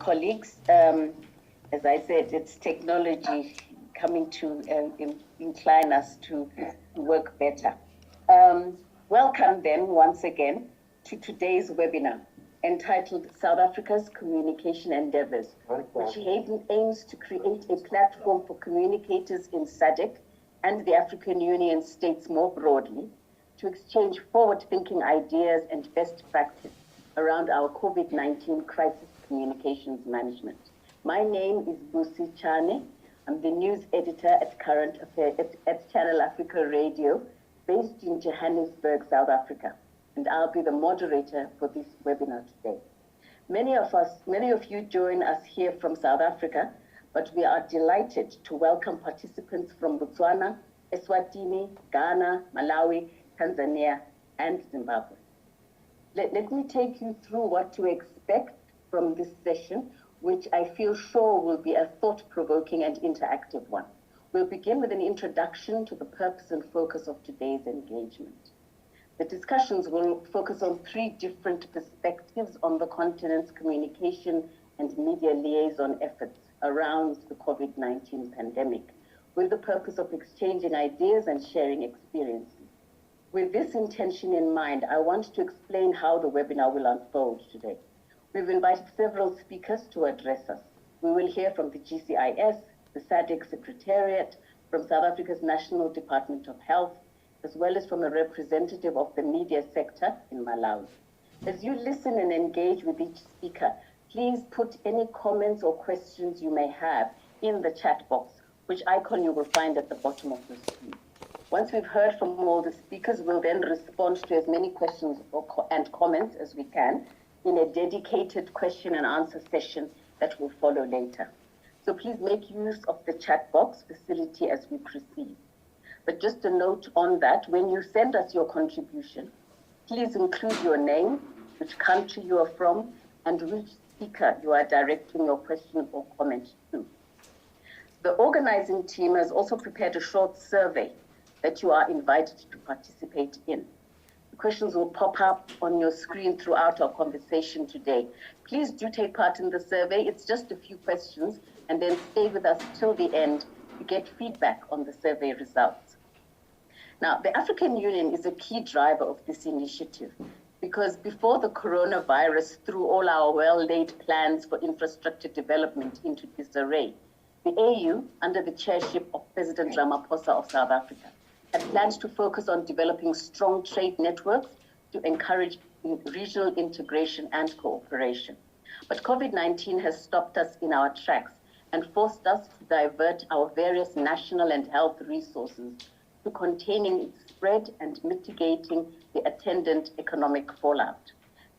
colleagues. As I said, it's technology coming to incline us to work better. Welcome then once again to today's webinar entitled South Africa's Communication Endeavors, which aims to create a platform for communicators in SADC and the African Union states more broadly to exchange forward-thinking ideas and best practice around our COVID-19 crisis communications management. My name is Busi Chane. I'm the news editor at Current Affairs at Channel Africa Radio, based in Johannesburg, South Africa, and I'll be the moderator for this webinar today. Many of you join us here from South Africa, but we are delighted to welcome participants from Botswana, Eswatini, Ghana, Malawi, Tanzania, and Zimbabwe. Let me take you through what to expect from this session, which I feel sure will be a thought-provoking and interactive one. We'll begin with an introduction to the purpose and focus of today's engagement. The discussions will focus on three different perspectives on the continent's communication and media liaison efforts around the COVID-19 pandemic, with the purpose of exchanging ideas and sharing experiences. With this intention in mind, I want to explain how the webinar will unfold today. We've invited several speakers to address us. We will hear from the GCIS, the SADC Secretariat, from South Africa's National Department of Health, as well as from a representative of the media sector in Malawi. As you listen and engage with each speaker, please put any comments or questions you may have in the chat box, which icon you will find at the bottom of the screen. Once we've heard from all the speakers, we'll then respond to as many questions and comments as we can in a dedicated question and answer session that will follow later. So please make use of the chat box facility as we proceed. But just a note on that, when you send us your contribution, please include your name, which country you are from, and which speaker you are directing your question or comment to. The organizing team has also prepared a short survey that you are invited to participate in. The questions will pop up on your screen throughout our conversation today. Please do take part in the survey. It's just a few questions, and then stay with us till the end to get feedback on the survey results. Now, the African Union is a key driver of this initiative because before the coronavirus threw all our well-laid plans for infrastructure development into disarray, the AU, under the chairship of President Ramaphosa of South Africa, had planned to focus on developing strong trade networks to encourage regional integration and cooperation. But COVID-19 has stopped us in our tracks and forced us to divert our various national and health resources to containing its spread and mitigating the attendant economic fallout.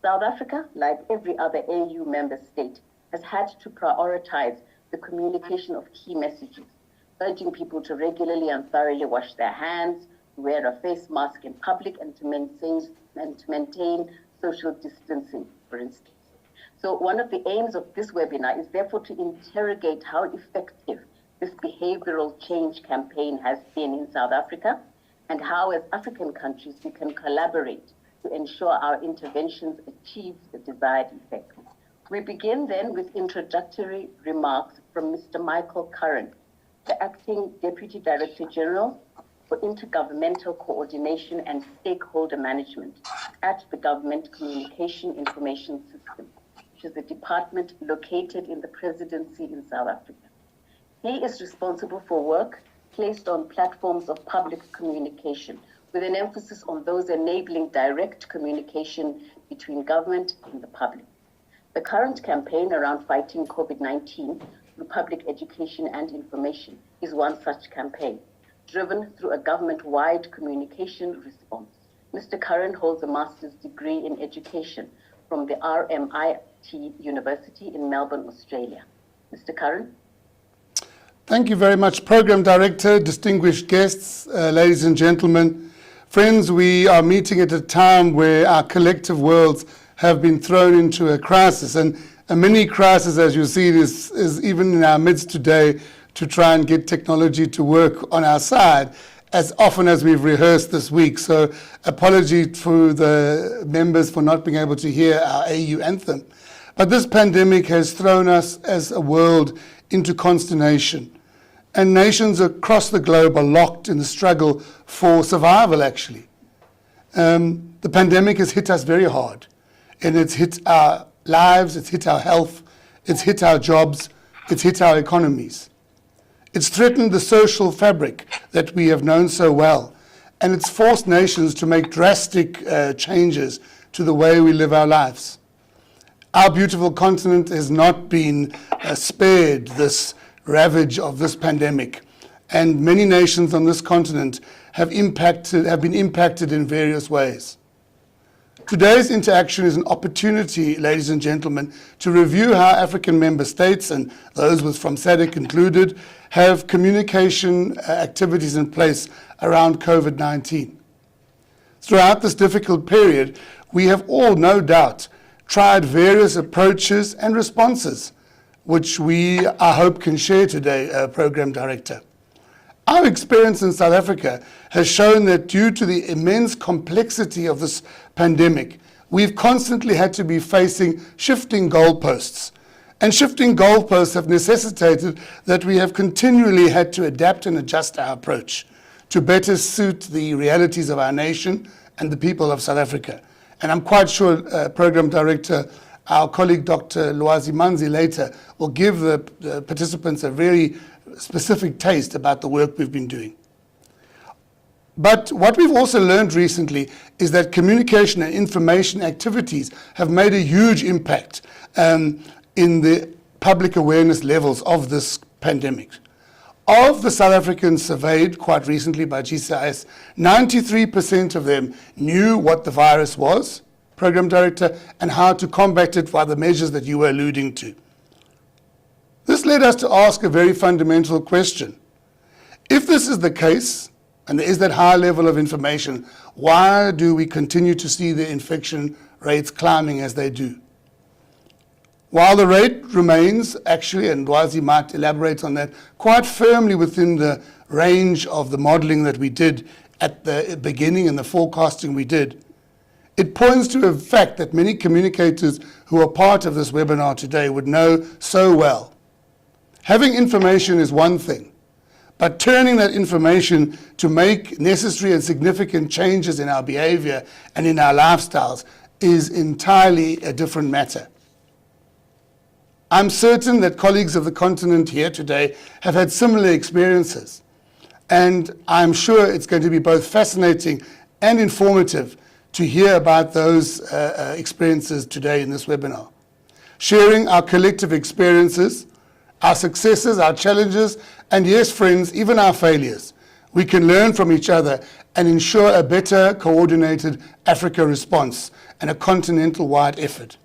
South Africa, like every other AU member state, has had to prioritize the communication of key messages, urging people to regularly and thoroughly wash their hands, wear a face mask in public, and to maintain social distancing, for instance. So one of the aims of this webinar is therefore to interrogate how effective this behavioral change campaign has been in South Africa, and how as African countries we can collaborate to ensure our interventions achieve the desired effect. We begin then with introductory remarks from Mr. Michael Curran, the Acting Deputy Director General for Intergovernmental Coordination and Stakeholder Management at the Government Communication Information System, which is a department located in the Presidency in South Africa. He is responsible for work placed on platforms of public communication, with an emphasis on those enabling direct communication between government and the public. The current campaign around fighting COVID-19 through public education and information is one such campaign, driven through a government-wide communication response. Mr. Curran holds a master's degree in education from the RMIT University in Melbourne, Australia. Mr. Curran? Thank you very much, Program Director, distinguished guests, ladies and gentlemen. Friends, we are meeting at a time where our collective worlds have been thrown into a crisis, and a mini crisis, as you see, is even in our midst today to try and get technology to work on our side as often as we've rehearsed this week. So apology to the members for not being able to hear our AU anthem. But this pandemic has thrown us as a world into consternation. And nations across the globe are locked in the struggle for survival, actually. The pandemic has hit us very hard. And it's hit our lives, it's hit our health, it's hit our jobs, it's hit our economies. It's threatened the social fabric that we have known so well. And it's forced nations to make drastic changes to the way we live our lives. Our beautiful continent has not been spared this ravage of this pandemic, and many nations on this continent have been impacted in various ways. Today's interaction is an opportunity, ladies and gentlemen, to review how African member states, and those from SADC included, have communication activities in place around COVID-19. Throughout this difficult period, we have all, no doubt, tried various approaches and responses, which we, I hope, can share today, Program Director. Our experience in South Africa has shown that due to the immense complexity of this pandemic, we've constantly had to be facing shifting goalposts. And shifting goalposts have necessitated that we have continually had to adapt and adjust our approach to better suit the realities of our nation and the people of South Africa. And I'm quite sure, Program Director, our colleague Dr. Lwazi Manzi later will give the participants a very specific taste about the work we've been doing. But what we've also learned recently is that communication and information activities have made a huge impact in the public awareness levels of this pandemic. Of the South Africans surveyed quite recently by GCIS, 93% of them knew what the virus was, Program Director, and how to combat it by the measures that you were alluding to. This led us to ask a very fundamental question. If this is the case, and there is that high level of information, why do we continue to see the infection rates climbing as they do? While the rate remains, actually, and Lwazi might elaborate on that, quite firmly within the range of the modeling that we did at the beginning and the forecasting we did, it points to a fact that many communicators who are part of this webinar today would know so well. Having information is one thing, but turning that information to make necessary and significant changes in our behavior and in our lifestyles is entirely a different matter. I'm certain that colleagues of the continent here today have had similar experiences, and I'm sure it's going to be both fascinating and informative to hear about those experiences today in this webinar. Sharing our collective experiences, our successes, our challenges, and yes, friends, even our failures. We can learn from each other and ensure a better coordinated Africa response and a continental-wide effort.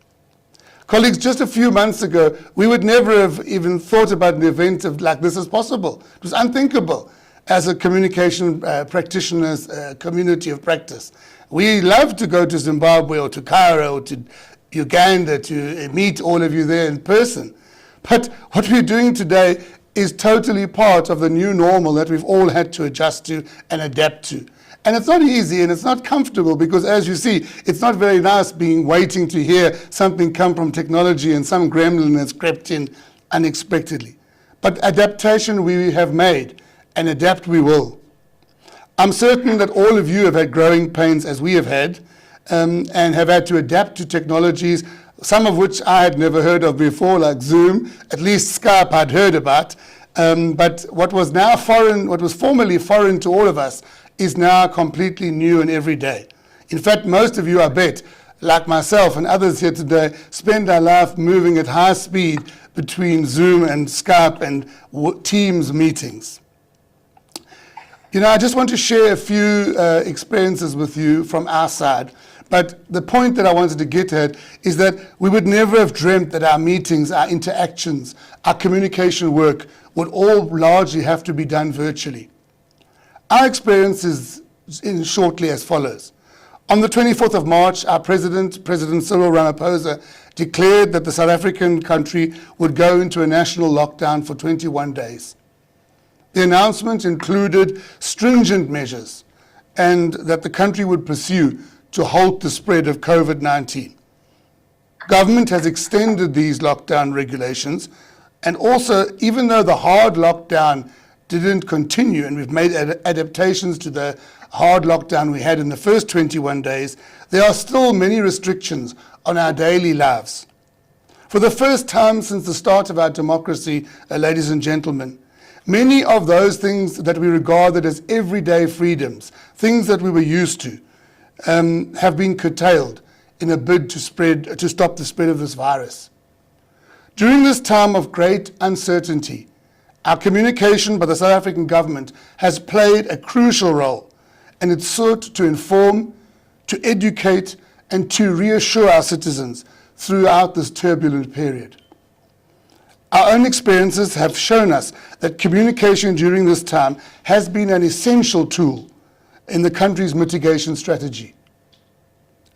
Colleagues, just a few months ago, we would never have even thought about an event like this as possible. It was unthinkable as a communication practitioners community of practice. We love to go to Zimbabwe or to Cairo or to Uganda to meet all of you there in person. But what we're doing today is totally part of the new normal that we've all had to adjust to and adapt to. And it's not easy and it's not comfortable because, as you see, it's not very nice waiting to hear something come from technology and some gremlin has crept in unexpectedly. But adaptation we have made, and adapt we will. I'm certain that all of you have had growing pains as we have had, and have had to adapt to technologies, some of which I had never heard of before, like Zoom. At least Skype I'd heard about. But what was now foreign, what was formerly foreign to all of us, is now completely new and everyday. In fact, most of you, I bet, like myself and others here today, spend our life moving at high speed between Zoom and Skype and Teams meetings. You know, I just want to share a few experiences with you from our side. But the point that I wanted to get at is that we would never have dreamt that our meetings, our interactions, our communication work would all largely have to be done virtually. Our experience is shortly as follows. On the 24th of March, our President Cyril Ramaphosa, declared that the South African country would go into a national lockdown for 21 days. The announcement included stringent measures and that the country would pursue to halt the spread of COVID-19. Government has extended these lockdown regulations, and also, even though the hard lockdown didn't continue, and we've made adaptations to the hard lockdown we had in the first 21 days, there are still many restrictions on our daily lives. For the first time since the start of our democracy, ladies and gentlemen, many of those things that we regarded as everyday freedoms, things that we were used to, have been curtailed in a bid to stop the spread of this virus. During this time of great uncertainty, our communication by the South African government has played a crucial role, and it sought to inform, to educate, and to reassure our citizens throughout this turbulent period. Our own experiences have shown us that communication during this time has been an essential tool in the country's mitigation strategy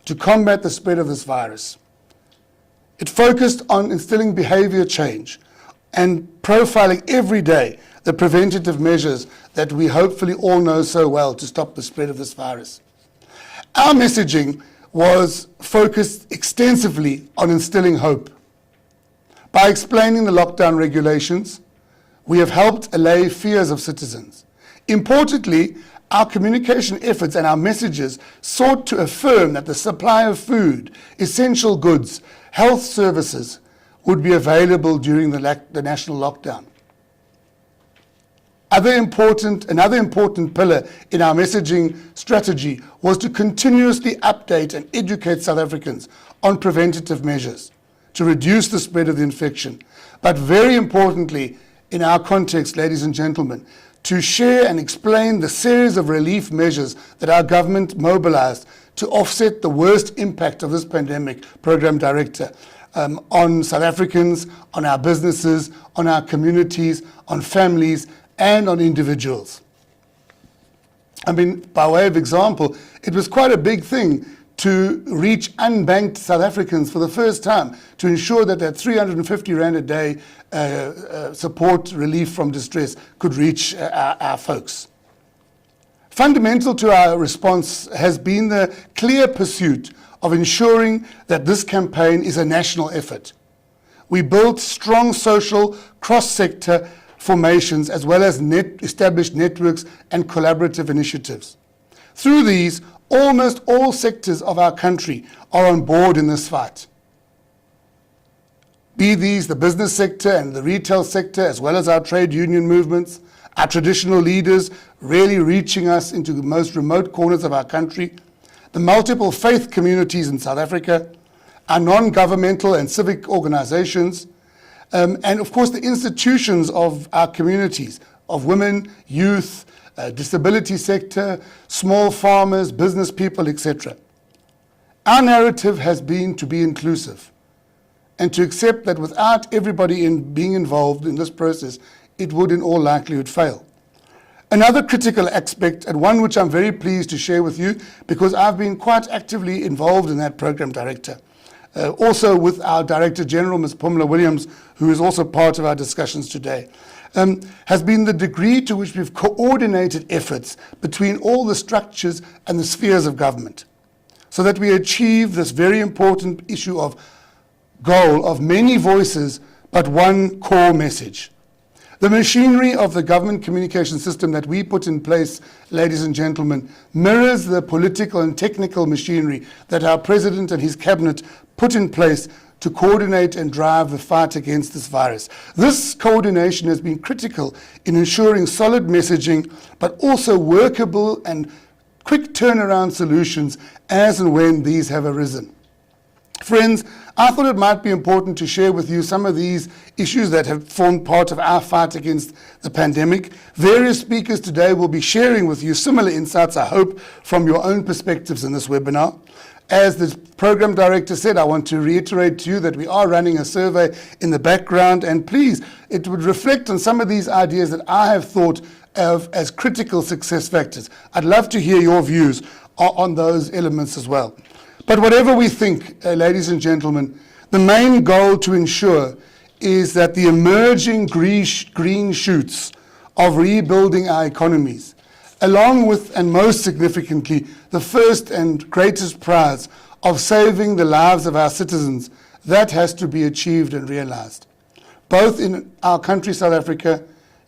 to combat the spread of this virus. It focused on instilling behavior change and profiling every day the preventative measures that we hopefully all know so well to stop the spread of this virus. Our messaging was focused extensively on instilling hope. By explaining the lockdown regulations, we have helped allay fears of citizens. Importantly, our communication efforts and our messages sought to affirm that the supply of food, essential goods, health services would be available during the national lockdown. Another important pillar in our messaging strategy was to continuously update and educate South Africans on preventative measures to reduce the spread of the infection. But very importantly, in our context, ladies and gentlemen, to share and explain the series of relief measures that our government mobilized to offset the worst impact of this pandemic, Program Director, on South Africans, on our businesses, on our communities, on families, and on individuals. I mean, by way of example, it was quite a big thing to reach unbanked South Africans for the first time, to ensure that that 350 Rand a day support relief from distress could reach our folks. Fundamental to our response has been the clear pursuit of ensuring that this campaign is a national effort. We built strong social cross-sector formations as well as established networks and collaborative initiatives. Through these, almost all sectors of our country are on board in this fight. Be these the business sector and the retail sector, as well as our trade union movements, our traditional leaders really reaching us into the most remote corners of our country, the multiple faith communities in South Africa, our non-governmental and civic organizations, and of course the institutions of our communities, of women, youth, disability sector, small farmers, business people, etc. Our narrative has been to be inclusive and to accept that without everybody being involved in this process, it would in all likelihood fail. Another critical aspect, and one which I'm very pleased to share with you because I've been quite actively involved in that Program Director, also with our Director General, Ms. Pumla Williams, who is also part of our discussions today, has been the degree to which we've coordinated efforts between all the structures and the spheres of government, so that we achieve this very important goal of many voices, but one core message. The machinery of the government communication system that we put in place, ladies and gentlemen, mirrors the political and technical machinery that our President and his cabinet put in place to coordinate and drive the fight against this virus. This coordination has been critical in ensuring solid messaging, but also workable and quick turnaround solutions as and when these have arisen. Friends, I thought it might be important to share with you some of these issues that have formed part of our fight against the pandemic. Various speakers today will be sharing with you similar insights, I hope, from your own perspectives in this webinar. As the Program Director said, I want to reiterate to you that we are running a survey in the background, and please, it would reflect on some of these ideas that I have thought of as critical success factors. I'd love to hear your views on those elements as well. But whatever we think, ladies and gentlemen, the main goal to ensure is that the emerging green shoots of rebuilding our economies, along with, and most significantly, the first and greatest prize of saving the lives of our citizens, That has to be achieved and realized, both in our country, South Africa,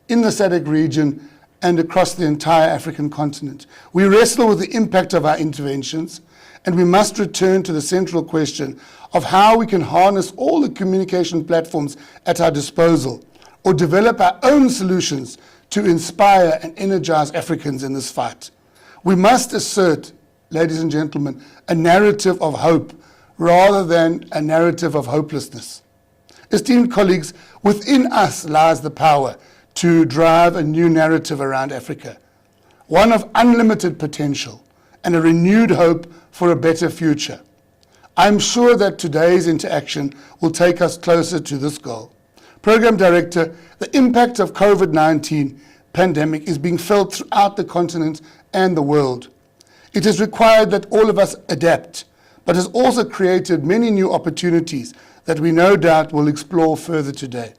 in the SADC region, and across the entire African continent. We wrestle with the impact of our interventions, and we must return to the central question of how we can harness all the communication platforms at our disposal, or develop our own solutions to inspire and energize Africans in this fight. We must assert, ladies and gentlemen, a narrative of hope rather than a narrative of hopelessness. Esteemed colleagues, within us lies the power to drive a new narrative around Africa, one of unlimited potential and a renewed hope for a better future. I'm sure that today's interaction will take us closer to this goal. Program Director, the impact of COVID-19 pandemic is being felt throughout the continent and the world. It has required that all of us adapt, but has also created many new opportunities that we no doubt will explore further today.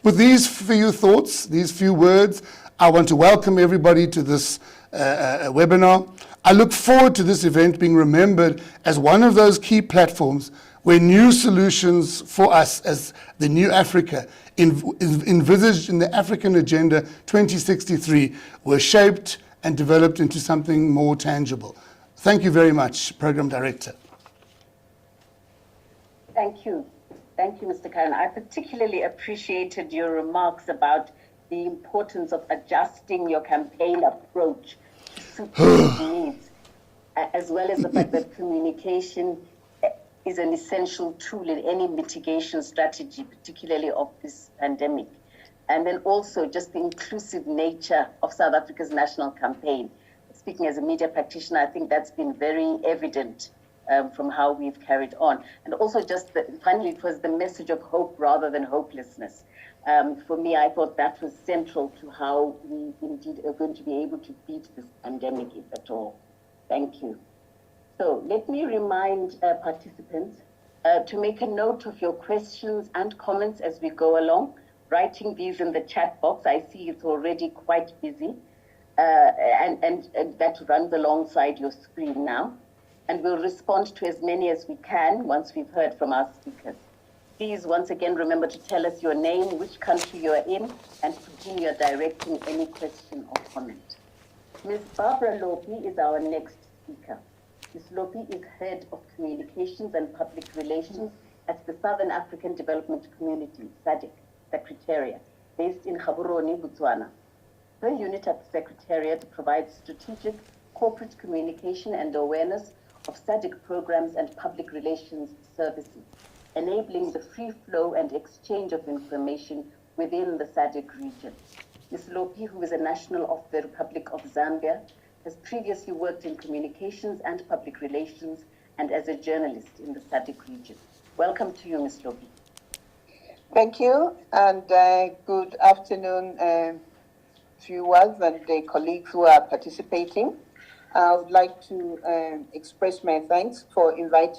With these few thoughts, these few words, I want to welcome everybody to this webinar. I look forward to this event being remembered as one of those key platforms where new solutions for us as the new Africa envisaged in the African Agenda 2063 were shaped and developed into something more tangible. Thank you very much, Program Director. Thank you. Thank you, Mr. Karen. I particularly appreciated your remarks about the importance of adjusting your campaign approach to suit people's needs, as well as the fact that communication is an essential tool in any mitigation strategy, particularly of this pandemic. And then also just the inclusive nature of South Africa's national campaign. Speaking as a media practitioner, I think that's been very evident from how we've carried on. And also just finally, it was the message of hope rather than hopelessness. For me, I thought that was central to how we indeed are going to be able to beat this pandemic, if at all. Thank you. So let me remind participants to make a note of your questions and comments as we go along, writing these in the chat box. I see it's already quite busy, and that runs alongside your screen now. And we'll respond to as many as we can once we've heard from our speakers. Please, once again, remember to tell us your name, which country you're in, and to whom you're directing any question or comment. Ms. Barbara Lopi is our next speaker. Ms. Lopi is Head of Communications and Public Relations at the Southern African Development Community, SADC, Secretariat, based in Gaborone, Botswana. Her unit at the Secretariat provides strategic corporate communication and awareness of SADC programs and public relations services, enabling the free flow and exchange of information within the SADC region. Ms. Lopi, who is a national of the Republic of Zambia, has previously worked in communications and public relations and as a journalist in the SADC region. Welcome to you, Ms. Lopi. Thank you, and good afternoon, viewers and the colleagues who are participating. I would like to express my thanks for inviting